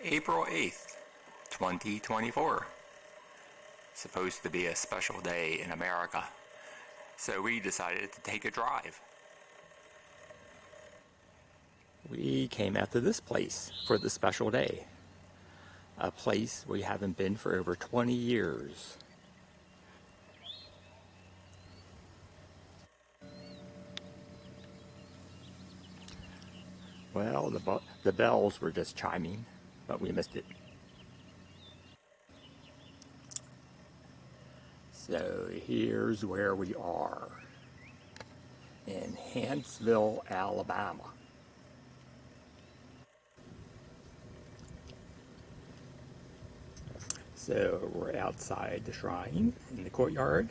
April 8th, 2024. Supposed to be a special day in America, so we decided to take a drive. We came out to this place for the special day, a place we haven't been for over 20 years. Well, the bells were just chiming, but we missed it. So here's where we are, in Hanceville, Alabama. So we're outside the shrine in the courtyard,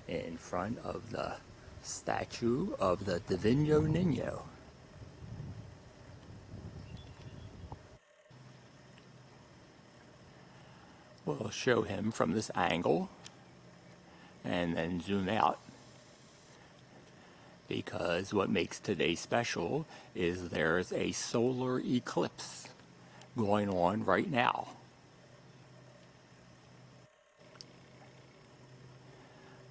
in front of the statue of the Divino Niño. We'll show him from this angle and then zoom out, because what makes today special is there's a solar eclipse going on right now.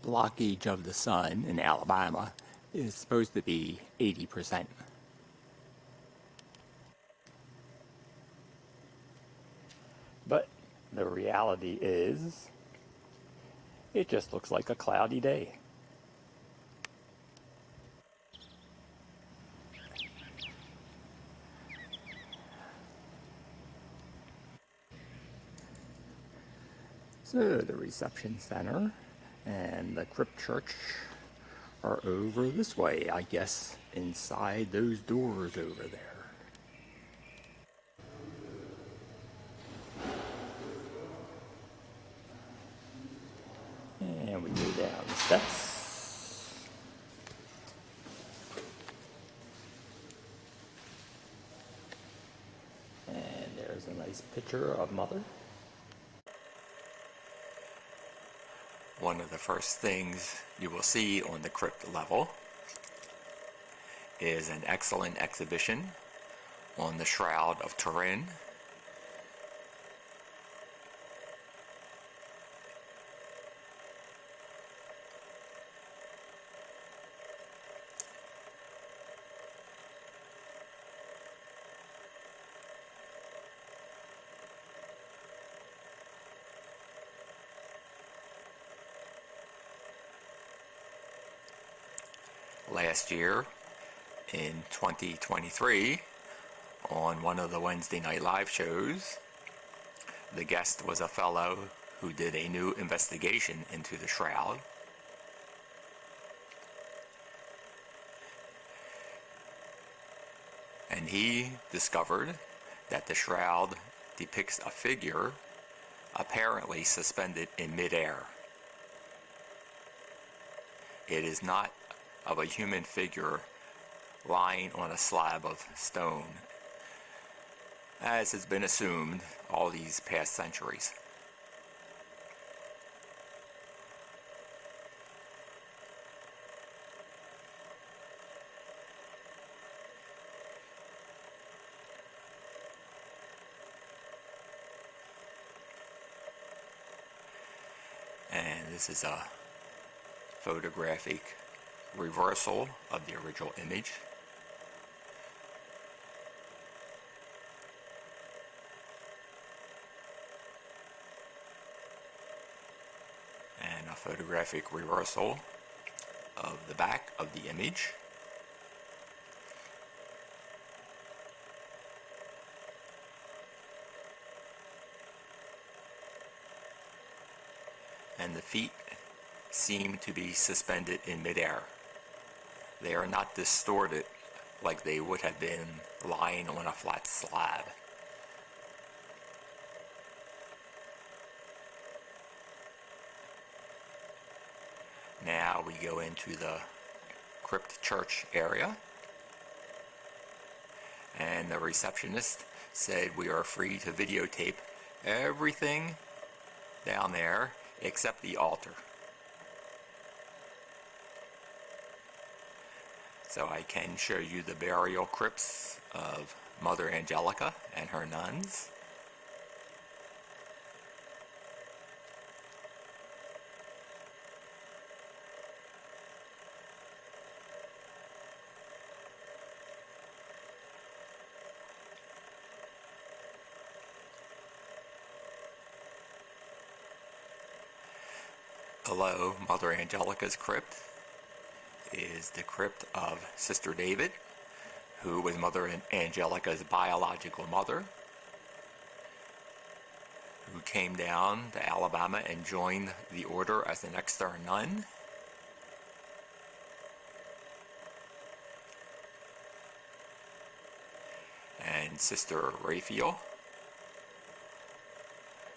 Blockage of the sun in Alabama is supposed to be 80%. But the reality is, it just looks like a cloudy day. So the reception center and the Crip Church are over this way, I guess, inside those doors over there. And we go down the steps. And there's a nice picture of Mother. One of the first things you will see on the crypt level is an excellent exhibition on the Shroud of Turin. Last year, in 2023, on one of the Wednesday night live shows, the guest was a fellow who did a new investigation into the shroud. And he discovered that the shroud depicts a figure apparently suspended in midair. It is not of a human figure lying on a slab of stone, as has been assumed all these past centuries. And this is a photographic reversal of the original image. And a photographic reversal of the back of the image. And the feet seem to be suspended in midair. They are not distorted like they would have been lying on a flat slab. Now we go into the Crip Church area, and the receptionist said we are free to videotape everything down there except the altar. so I can show you the burial crypts of Mother Angelica and her nuns. Below Mother Angelica's crypt is the crypt of Sister David, who was Mother Angelica's biological mother, who came down to Alabama and joined the order as an extern nun. And Sister Raphael,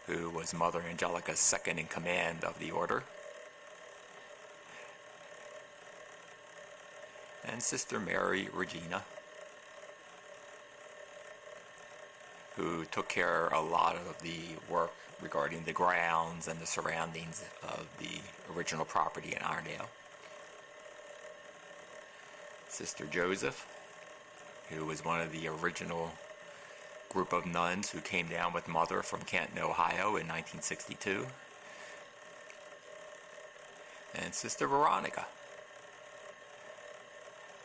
who was Mother Angelica's second in command of the order. And Sister Mary Regina, who took care of a lot of the work regarding the grounds and the surroundings of the original property in Iredale. Sister Joseph, who was one of the original group of nuns who came down with Mother from Canton, Ohio in 1962. And Sister Veronica,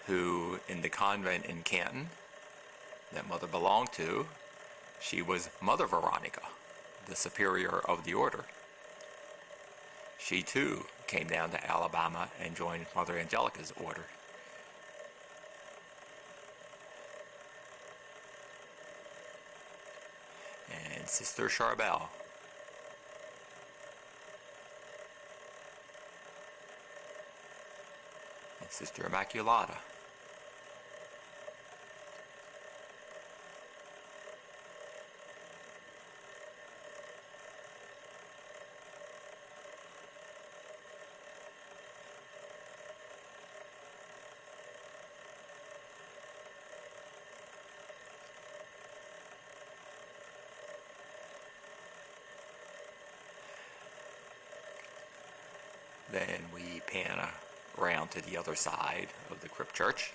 who in the convent in Canton that Mother belonged to, she was Mother Veronica, the superior of the order. She too came down to Alabama and joined Mother Angelica's order. And Sister Charbel, and Sister Immaculata. Then we pan around to the other side of the Crip Church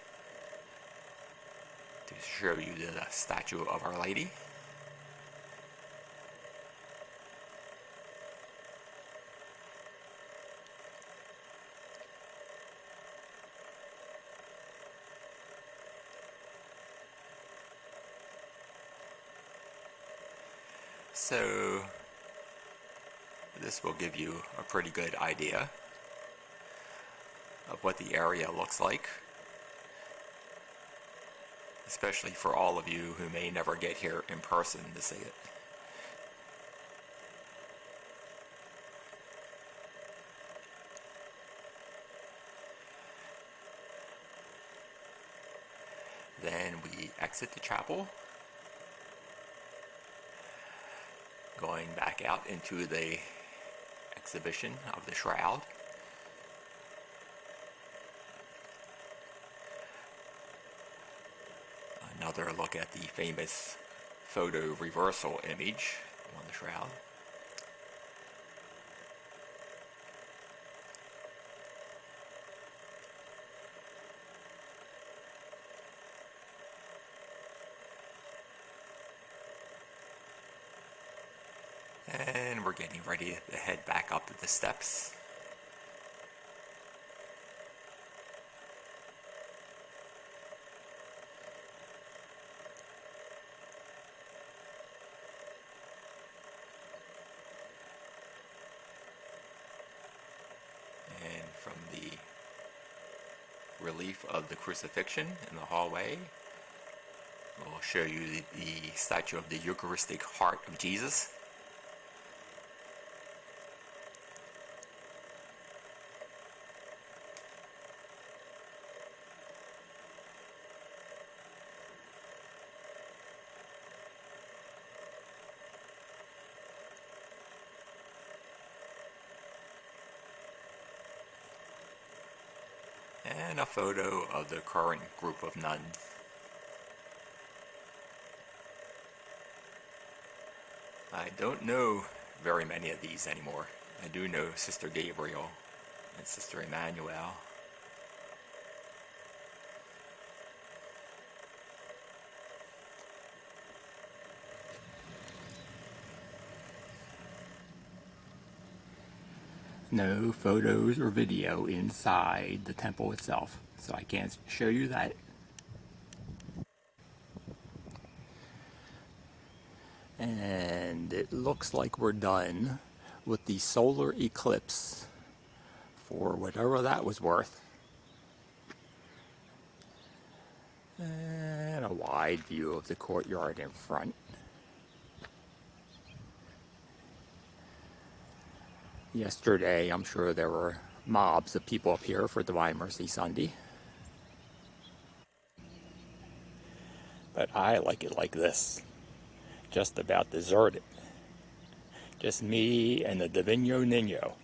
to show you the statue of Our Lady. So this will give you a pretty good idea of what the area looks like, especially for all of you who may never get here in person to see it. Then we exit the chapel, going back out into the exhibition of the shroud. Another look at the famous photo reversal image on the shroud. And we're getting ready to head back up the steps. And from the relief of the crucifixion in the hallway, we'll show you the statue of the Eucharistic Heart of Jesus. And a photo of the current group of nuns. I don't know very many of these anymore. I do know Sister Gabriel and Sister Emmanuel. no photos or video inside the temple itself, so I can't show you that. And it looks like we're done with the solar eclipse for whatever that was worth. And a wide view of the courtyard in front. Yesterday, I'm sure there were mobs of people up here for Divine Mercy Sunday. But I like it like this. Just about deserted. Just me and the Divino Nino.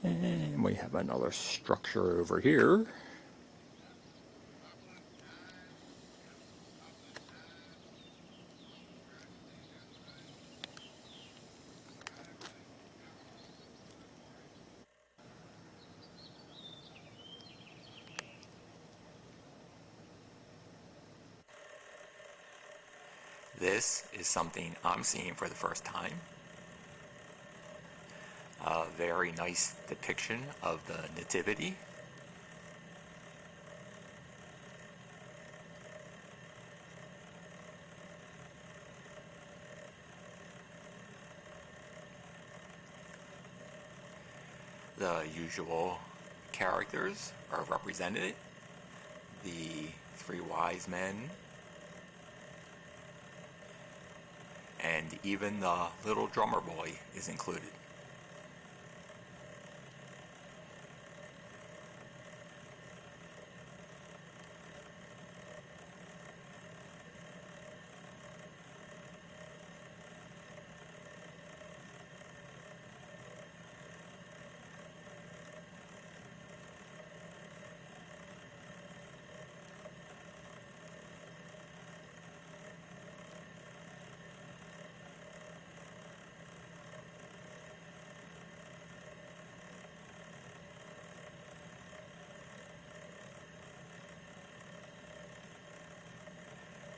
And we have another structure over here. This is something I'm seeing for the first time. A very nice depiction of the Nativity. The usual characters are represented. The three wise men, and even the little drummer boy is included.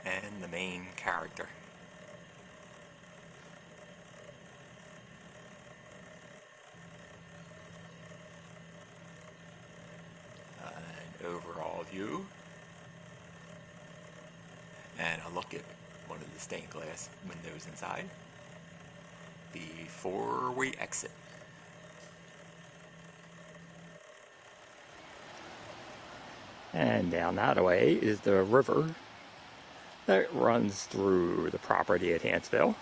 And the main character. An overall view. And a look at one of the stained glass windows inside before we exit. And down that way is the river that runs through the property at Hanceville.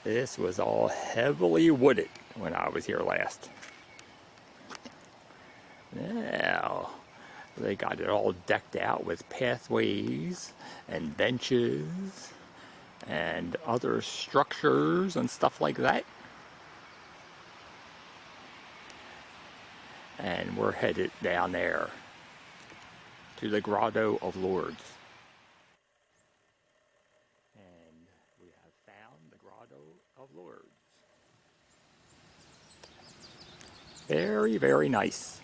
This was all heavily wooded when I was here last. Now, they got it all decked out with pathways and benches and other structures and stuff like that. And we're headed down there to the Grotto of Lourdes. And we have found the Grotto of Lourdes. Very, very nice.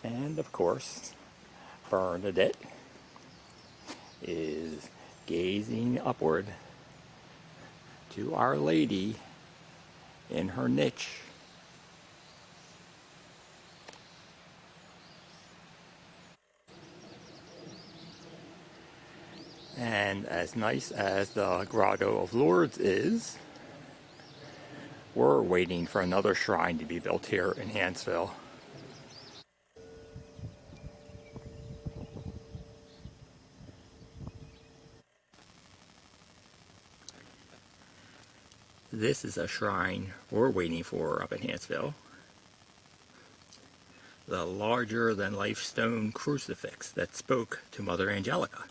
And of course, Bernadette is gazing upward to Our Lady in her niche. And as nice as the Grotto of Lourdes is, we're waiting for another shrine to be built here in Hanceville. This is a shrine we're waiting for up in Hanceville. The larger-than-life stone crucifix that spoke to Mother Angelica.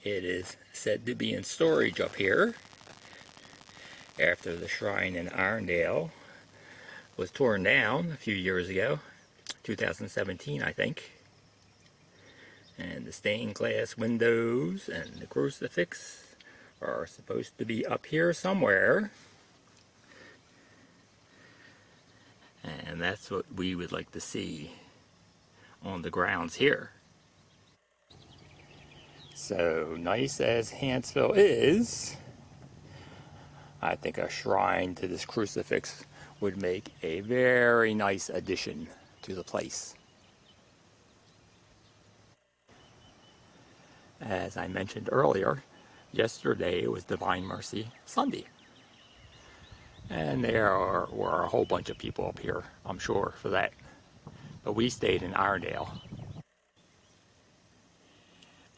It is said to be in storage up here after the shrine in Irondale was torn down a few years ago, 2017 I think. And the stained glass windows and the crucifix are supposed to be up here somewhere. And that's what we would like to see on the grounds here. So nice as Hanceville is, I think a shrine to this crucifix would make a very nice addition to the place. As I mentioned earlier, yesterday was Divine Mercy Sunday. And there were a whole bunch of people up here, I'm sure, for that. But we stayed in Irondale.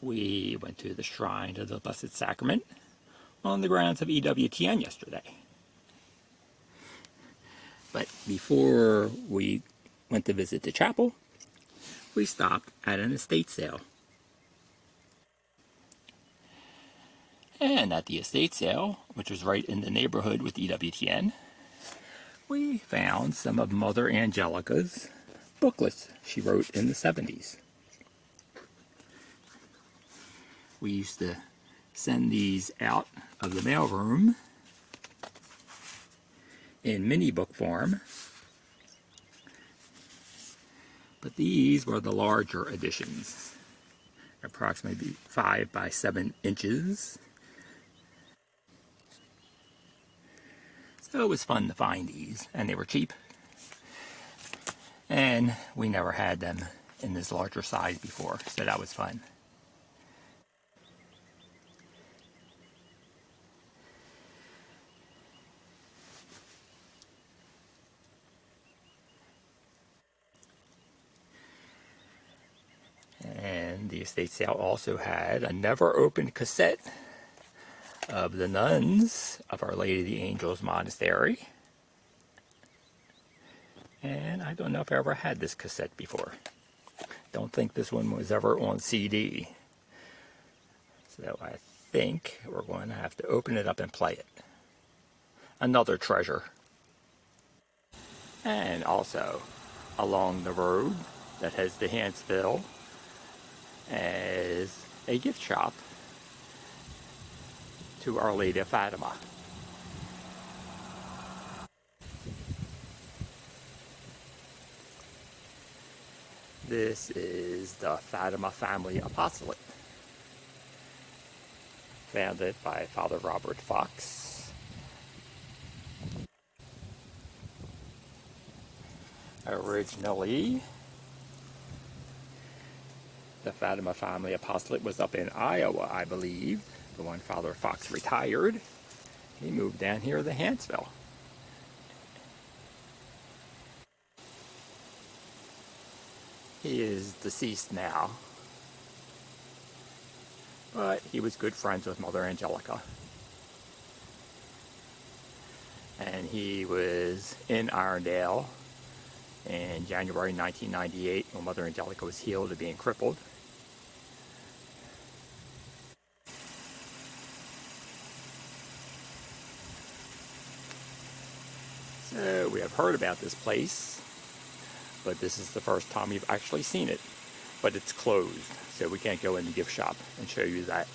We went to the Shrine to the Blessed Sacrament on the grounds of EWTN yesterday. But before we went to visit the chapel, we stopped at an estate sale. And at the estate sale, which was right in the neighborhood with EWTN, we found some of Mother Angelica's booklets she wrote in the 70s. We used to send these out of the mailroom in mini book form, but these were the larger editions, approximately 5 by 7 inches. So it was fun to find these, and they were cheap. And we never had them in this larger size before, so that was fun. And the estate sale also had a never opened cassette of the nuns of Our Lady of the Angels Monastery. And I don't know if I ever had this cassette before. Don't think this one was ever on CD. So I think we're going to have to open it up and play it. Another treasure. And also, along the road that heads to Hanceville is a gift shop to Our Lady of Fatima. This is the Fatima Family Apostolate, founded by Father Robert Fox. Originally, the Fatima Family Apostolate was up in Iowa, I believe. But when Father Fox retired, he moved down here to Hanceville. He is deceased now, but he was good friends with Mother Angelica. And he was in Irondale in January 1998 when Mother Angelica was healed of being crippled. So we have heard about this place, but this is the first time we've actually seen it. But it's closed, so we can't go in the gift shop and show you that.